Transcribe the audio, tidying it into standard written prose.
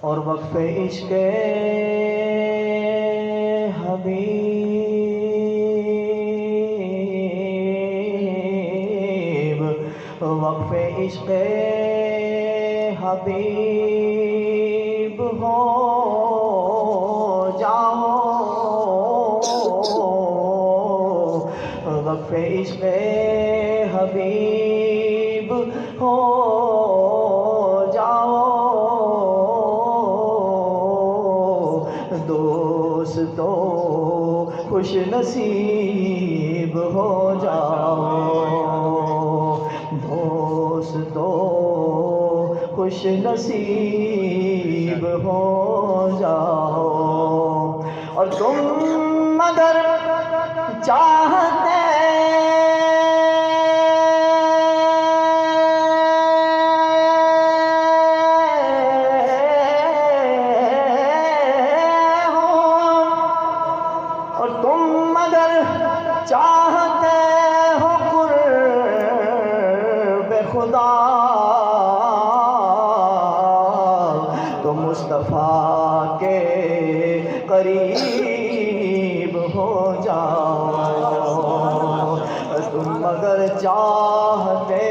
اور وقف عشق حبیب، وقف عشق حبیب ہو جاؤ، وقف عشق حبیب ہو جاؤ، دوستو خوش نصیب ہو جاؤ، دوستو خوش نصیب ہو جاؤ۔ اور تم اگر چاہتے ہو، اور تم اگر چاہتے ہو قرب خدا، تو مصطفیٰ کے قریب ہو جاؤ۔ تم اگر چاہتے